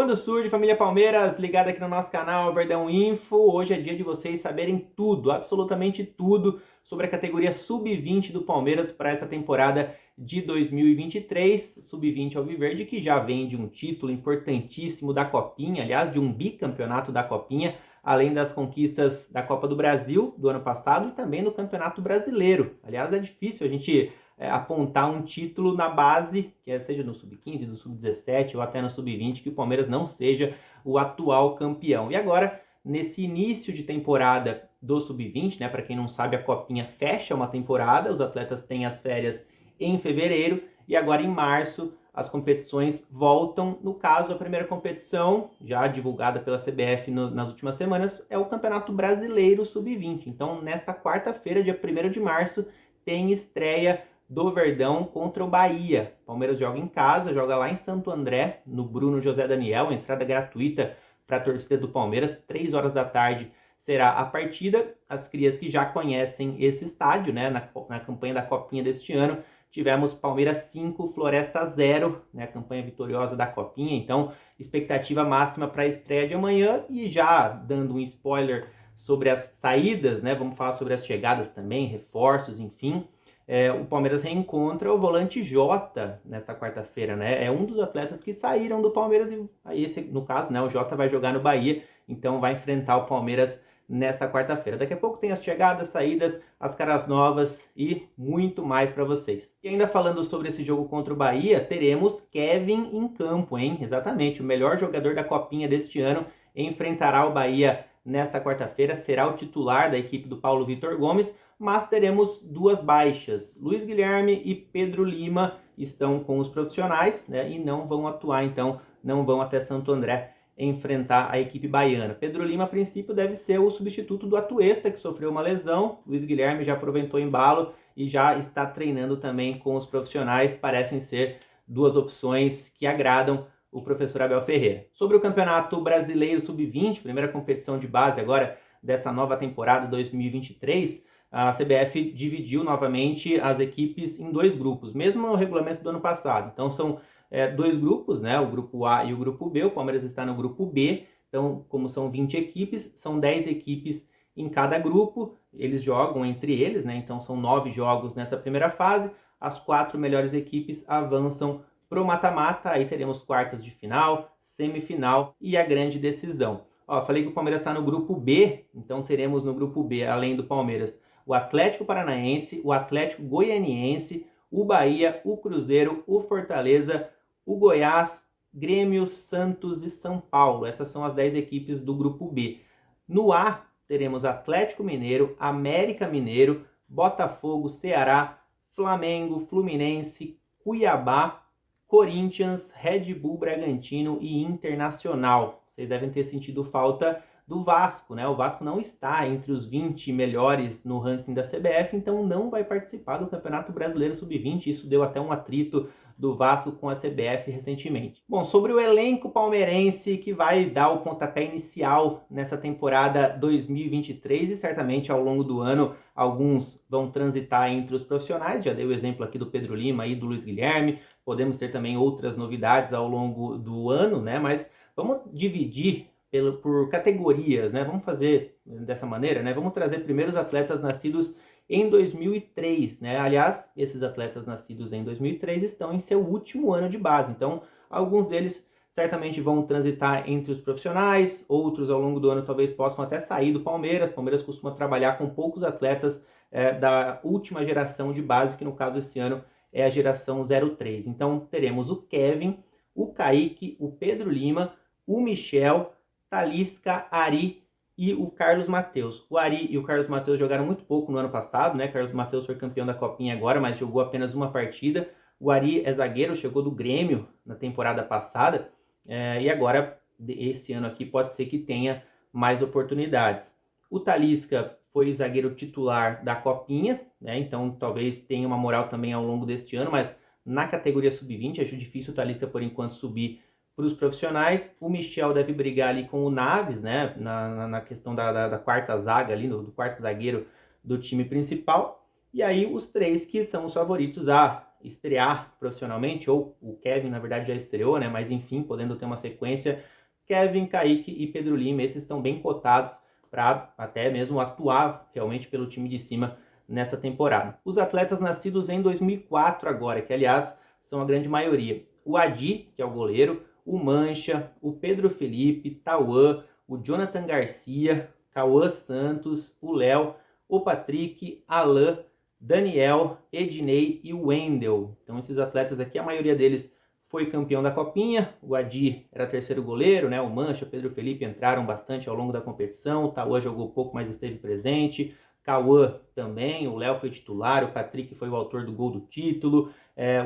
Quando surge, família Palmeiras, ligada aqui no nosso canal Verdão Info. Hoje é dia de vocês saberem tudo, absolutamente tudo, sobre a categoria Sub-20 do Palmeiras para essa temporada de 2023. Sub-20 Alviverde, que já vem de um título importantíssimo da Copinha, aliás, de um bicampeonato da Copinha, além das conquistas da Copa do Brasil do ano passado e também do Campeonato Brasileiro. Aliás, é difícil a gente apontar um título na base, seja no Sub-15, no Sub-17 ou até no Sub-20, que o Palmeiras não seja o atual campeão. E agora, nesse início de temporada do Sub-20, né, para quem não sabe, a Copinha fecha uma temporada, os atletas têm as férias em fevereiro e agora em março as competições voltam. No caso, a primeira competição, já divulgada pela CBF nas últimas semanas, é o Campeonato Brasileiro Sub-20. Então, nesta quarta-feira, dia 1º de março, tem estreia do Verdão contra o Bahia. O Palmeiras joga em casa, joga lá em Santo André, no Bruno José Daniel, entrada gratuita para a torcida do Palmeiras, 3 horas da tarde será a partida. As crias que já conhecem esse estádio, né, na campanha da Copinha deste ano, tivemos Palmeiras 5, Floresta 0, né, a campanha vitoriosa da Copinha. Então, expectativa máxima para a estreia de amanhã. E já dando um spoiler sobre as saídas, né, vamos falar sobre as chegadas também, reforços, enfim. O Palmeiras reencontra o volante Jota nesta quarta-feira, né? É um dos atletas que saíram do Palmeiras e esse, no caso, né, o Jota vai jogar no Bahia, então vai enfrentar o Palmeiras nesta quarta-feira. Daqui a pouco tem as chegadas, saídas, as caras novas e muito mais para vocês. E ainda falando sobre esse jogo contra o Bahia, teremos Kevin em campo, hein? Exatamente, o melhor jogador da Copinha deste ano enfrentará o Bahia nesta quarta-feira, será o titular da equipe do Paulo Vitor Gomes, mas teremos duas baixas. Luiz Guilherme e Pedro Lima estão com os profissionais, né, e não vão atuar, então não vão até Santo André enfrentar a equipe baiana. Pedro Lima, a princípio, deve ser o substituto do Atuesta, que sofreu uma lesão. Luiz Guilherme já aproveitou o embalo e já está treinando também com os profissionais. Parecem ser duas opções que agradam o professor Abel Ferreira. Sobre o Campeonato Brasileiro Sub-20, primeira competição de base agora dessa nova temporada 2023, a CBF dividiu novamente as equipes em dois grupos, mesmo no regulamento do ano passado. Então são dois grupos, né? O grupo A e o grupo B. O Palmeiras está no grupo B, então como são 20 equipes, são 10 equipes em cada grupo, eles jogam entre eles, né? Então são 9 jogos nessa primeira fase, as 4 melhores equipes avançam para o mata-mata, aí teremos quartas de final, semifinal e a grande decisão. Falei que o Palmeiras está no grupo B, então teremos no grupo B, além do Palmeiras, o Atlético Paranaense, o Atlético Goianiense, o Bahia, o Cruzeiro, o Fortaleza, o Goiás, Grêmio, Santos e São Paulo. Essas são as 10 equipes do grupo B. No A, teremos Atlético Mineiro, América Mineiro, Botafogo, Ceará, Flamengo, Fluminense, Cuiabá, Corinthians, Red Bull Bragantino e Internacional. Vocês devem ter sentido falta do Vasco, né? O Vasco não está entre os 20 melhores no ranking da CBF, então não vai participar do Campeonato Brasileiro Sub-20. Isso deu até um atrito do Vasco com a CBF recentemente. Bom, sobre o elenco palmeirense que vai dar o pontapé inicial nessa temporada 2023 e certamente ao longo do ano alguns vão transitar entre os profissionais. Já dei o exemplo aqui do Pedro Lima e do Luiz Guilherme. Podemos ter também outras novidades ao longo do ano, né? Mas vamos dividir por categorias, né? Vamos fazer dessa maneira, né? Vamos trazer primeiro os atletas nascidos em 2003, né? Aliás, esses atletas nascidos em 2003 estão em seu último ano de base, então alguns deles certamente vão transitar entre os profissionais, outros ao longo do ano talvez possam até sair do Palmeiras. O Palmeiras costuma trabalhar com poucos atletas da última geração de base, que no caso esse ano é a geração 03. Então teremos o Kevin, o Kaique, o Pedro Lima, o Michel, Talisca, Ari e o Carlos Mateus. O Ari e o Carlos Mateus jogaram muito pouco no ano passado, né? Carlos Mateus foi campeão da Copinha agora, mas jogou apenas uma partida. O Ari é zagueiro, chegou do Grêmio na temporada passada, e agora, esse ano aqui, pode ser que tenha mais oportunidades. O Talisca foi zagueiro titular da Copinha, né? Então talvez tenha uma moral também ao longo deste ano, mas na categoria sub-20 acho difícil o Talisca por enquanto subir para os profissionais. O Michel deve brigar ali com o Naves, né, na questão da quarta zaga ali, do quarto zagueiro do time principal. E aí os três que são os favoritos a estrear profissionalmente, ou o Kevin, na verdade, já estreou, né? Mas enfim, podendo ter uma sequência, Kevin, Kaique e Pedro Lima, esses estão bem cotados para até mesmo atuar realmente pelo time de cima nessa temporada. Os atletas nascidos em 2004 agora, que aliás são a grande maioria. O Adi, que é o goleiro, o Mancha, o Pedro Felipe, Tauan, o Jonathan Garcia, Cauã Santos, o Léo, o Patrick, Alan, Daniel, Ednei e o Wendel. Então esses atletas aqui, a maioria deles foi campeão da Copinha. O Adi era terceiro goleiro, né? O Mancha, o Pedro Felipe entraram bastante ao longo da competição. O Tauan jogou pouco, mas esteve presente. Cauã também, o Léo foi titular, o Patrick foi o autor do gol do título,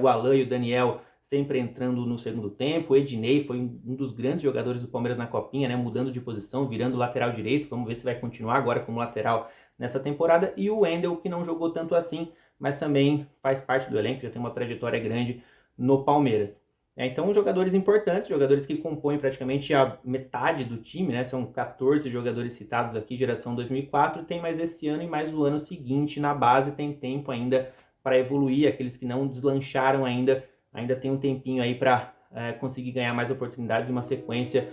o Alan e o Daniel sempre entrando no segundo tempo. O Ednei foi um dos grandes jogadores do Palmeiras na Copinha, né? Mudando de posição, virando lateral direito. Vamos ver se vai continuar agora como lateral nessa temporada. E o Wendel, que não jogou tanto assim, mas também faz parte do elenco, já tem uma trajetória grande no Palmeiras. Então, jogadores importantes, jogadores que compõem praticamente a metade do time, né? São 14 jogadores citados aqui, geração 2004, tem mais esse ano e mais o ano seguinte na base, tem tempo ainda para evoluir. Aqueles que não deslancharam ainda tem um tempinho aí para conseguir ganhar mais oportunidades e uma sequência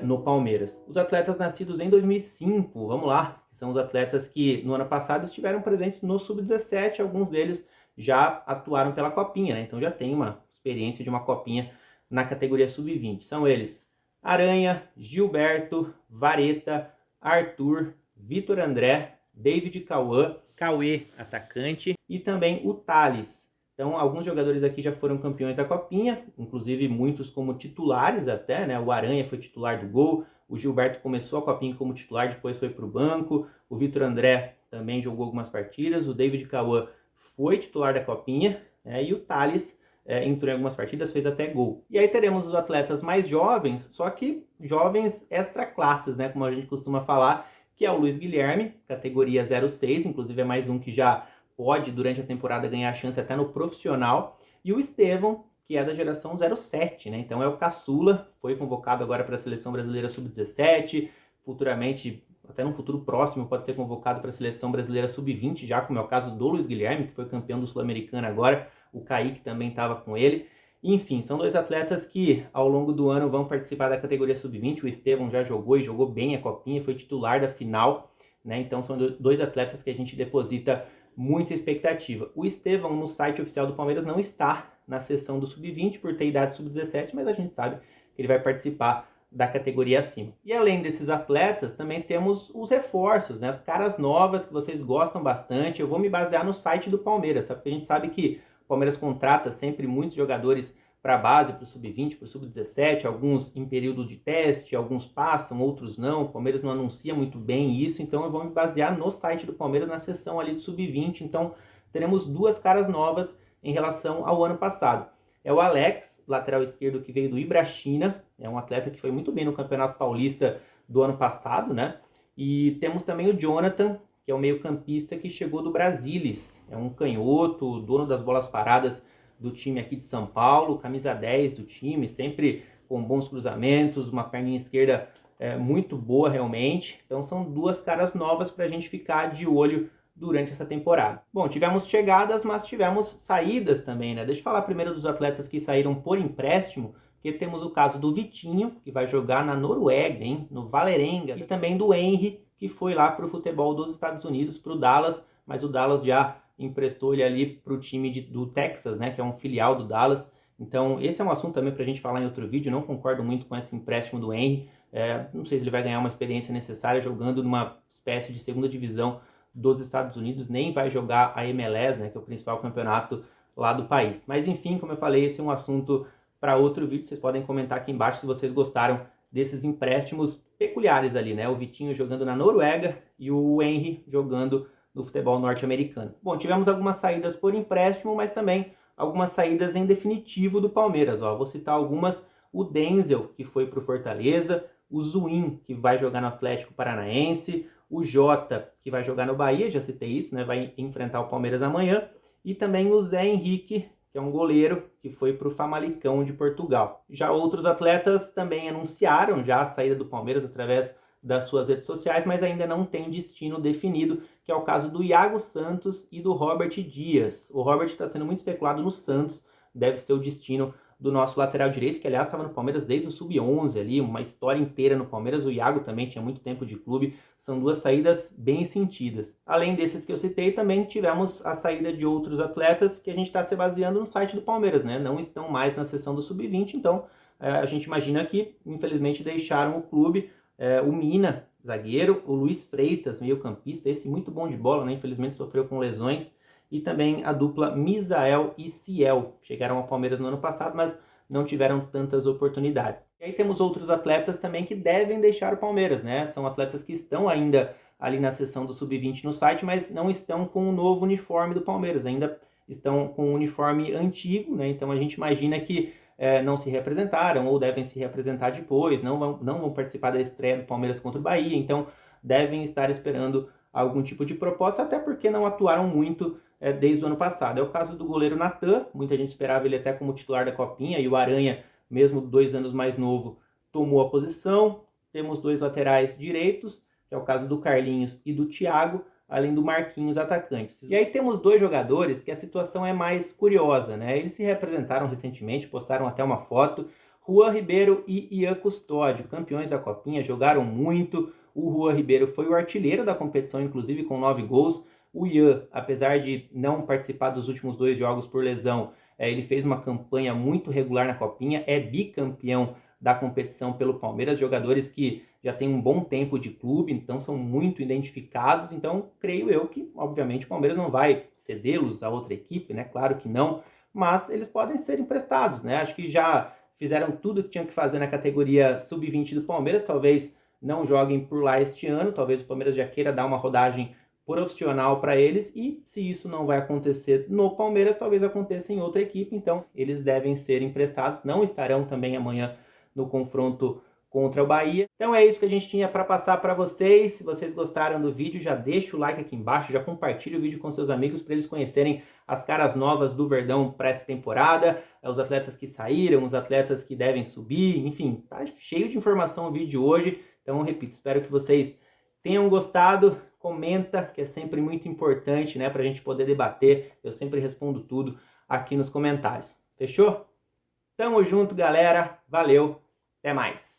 no Palmeiras. Os atletas nascidos em 2005, vamos lá, que são os atletas que no ano passado estiveram presentes no Sub-17, alguns deles já atuaram pela Copinha, né? Então já tem uma experiência de uma Copinha na categoria Sub-20. São eles Aranha, Gilberto, Vareta, Arthur, Vitor André, David Cauã, Cauê, atacante, e também o Thales. Então, alguns jogadores aqui já foram campeões da Copinha, inclusive muitos como titulares até, né? O Aranha foi titular do gol, o Gilberto começou a Copinha como titular, depois foi para o banco, o Vitor André também jogou algumas partidas, o David Cauã foi titular da Copinha, e o Thales entrou em algumas partidas, fez até gol. E aí teremos os atletas mais jovens, só que jovens extra classes, né? Como a gente costuma falar, que é o Luiz Guilherme, categoria 06, inclusive é mais um que já pode, durante a temporada, ganhar a chance até no profissional. E o Estevão, que é da geração 07, né? Então é o caçula, foi convocado agora para a Seleção Brasileira Sub-17, futuramente, até num futuro próximo, pode ser convocado para a Seleção Brasileira Sub-20, já como é o caso do Luiz Guilherme, que foi campeão do Sul-Americano agora, o Kaique também estava com ele. Enfim, são dois atletas que ao longo do ano vão participar da categoria Sub-20, o Estevão já jogou e jogou bem a Copinha, foi titular da final, né? Então são dois atletas que a gente deposita muita expectativa. O Estevão, no site oficial do Palmeiras, não está na seção do Sub-20 por ter idade Sub-17, mas a gente sabe que ele vai participar da categoria acima. E além desses atletas, também temos os reforços, né? As caras novas que vocês gostam bastante. Eu vou me basear no site do Palmeiras, tá? Porque a gente sabe que o Palmeiras contrata sempre muitos jogadores para a base, para o Sub-20, para o Sub-17, alguns em período de teste, alguns passam, outros não. O Palmeiras não anuncia muito bem isso, então eu vou me basear no site do Palmeiras, na seção ali do Sub-20. Então teremos duas caras novas em relação ao ano passado. É o Alex, lateral esquerdo, que veio do Ibrachina, é um atleta que foi muito bem no Campeonato Paulista do ano passado, né? E temos também o Jonathan, que é o meio-campista que chegou do Brasilis, é um canhoto, dono das bolas paradas do time aqui de São Paulo, camisa 10 do time, sempre com bons cruzamentos, uma perninha esquerda muito boa realmente. Então são duas caras novas para a gente ficar de olho durante essa temporada. Bom, tivemos chegadas, mas tivemos saídas também, né? Deixa eu falar primeiro dos atletas que saíram por empréstimo, que temos o caso do Vitinho, que vai jogar na Noruega, hein? No Vålerenga, e também do Henry, que foi lá para o futebol dos Estados Unidos, para o Dallas, mas o Dallas já emprestou ele ali para o time do Texas, né, que é um filial do Dallas. Então esse é um assunto também para a gente falar em outro vídeo. Não concordo muito com esse empréstimo do Henry. Não sei se ele vai ganhar uma experiência necessária jogando numa espécie de segunda divisão dos Estados Unidos, nem vai jogar a MLS, né, que é o principal campeonato lá do país. Mas enfim, como eu falei, esse é um assunto para outro vídeo. Vocês podem comentar aqui embaixo se vocês gostaram desses empréstimos peculiares ali, né? O Vitinho jogando na Noruega e o Henry jogando no futebol norte-americano. Bom, tivemos algumas saídas por empréstimo, mas também algumas saídas em definitivo do Palmeiras. Vou citar algumas: o Denzel, que foi para o Fortaleza, o Zuin, que vai jogar no Atlético Paranaense, o Jota, que vai jogar no Bahia, já citei isso, né? Vai enfrentar o Palmeiras amanhã, e também o Zé Henrique, que é um goleiro que foi para o Famalicão de Portugal. Já outros atletas também anunciaram já a saída do Palmeiras através das suas redes sociais, mas ainda não tem destino definido, que é o caso do Iago Santos e do Robert Dias. O Robert está sendo muito especulado no Santos, deve ser o destino do nosso lateral direito, que aliás estava no Palmeiras desde o Sub-11 ali, uma história inteira no Palmeiras. O Iago também tinha muito tempo de clube, são duas saídas bem sentidas. Além desses que eu citei, também tivemos a saída de outros atletas que a gente está se baseando no site do Palmeiras, né? Não estão mais na seção do Sub-20, então a gente imagina que, infelizmente, deixaram o clube. O Mina, zagueiro, o Luiz Freitas, meio-campista, esse muito bom de bola, né? Infelizmente sofreu com lesões, e também a dupla Misael e Ciel. Chegaram ao Palmeiras no ano passado, mas não tiveram tantas oportunidades. E aí temos outros atletas também que devem deixar o Palmeiras, né? São atletas que estão ainda ali na seção do Sub-20 no site, mas não estão com o novo uniforme do Palmeiras, ainda estão com o uniforme antigo, né? Então a gente imagina que não se representaram ou devem se representar depois, não vão participar da estreia do Palmeiras contra o Bahia, então devem estar esperando algum tipo de proposta, até porque não atuaram muito desde o ano passado. É o caso do goleiro Natan, muita gente esperava ele até como titular da Copinha, e o Aranha, mesmo 2 anos mais novo, tomou a posição. Temos 2 laterais direitos, que é o caso do Carlinhos e do Thiago, além do Marquinhos, atacantes. E aí temos 2 jogadores que a situação é mais curiosa, né? Eles se representaram recentemente, postaram até uma foto, Juan Ribeiro e Ian Custódio, campeões da Copinha, jogaram muito. O Juan Ribeiro foi o artilheiro da competição, inclusive com 9 gols. O Ian, apesar de não participar dos últimos 2 jogos por lesão, ele fez uma campanha muito regular na Copinha, é bicampeão da competição pelo Palmeiras, jogadores que já têm um bom tempo de clube, então são muito identificados, então creio eu que, obviamente, o Palmeiras não vai cedê-los a outra equipe, né? Claro que não, mas eles podem ser emprestados, né? Acho que já fizeram tudo que tinham que fazer na categoria Sub-20 do Palmeiras, talvez não joguem por lá este ano, talvez o Palmeiras já queira dar uma rodagem profissional para eles, e se isso não vai acontecer no Palmeiras, talvez aconteça em outra equipe, então eles devem ser emprestados, não estarão também amanhã no confronto contra o Bahia. Então é isso que a gente tinha para passar para vocês. Se vocês gostaram do vídeo, já deixa o like aqui embaixo, já compartilha o vídeo com seus amigos para eles conhecerem as caras novas do Verdão para essa temporada, os atletas que saíram, os atletas que devem subir, enfim, tá cheio de informação o vídeo hoje. Então, repito, espero que vocês tenham gostado. Comenta, que é sempre muito importante, né, para a gente poder debater. Eu sempre respondo tudo aqui nos comentários. Fechou? Tamo junto, galera. Valeu. Até mais.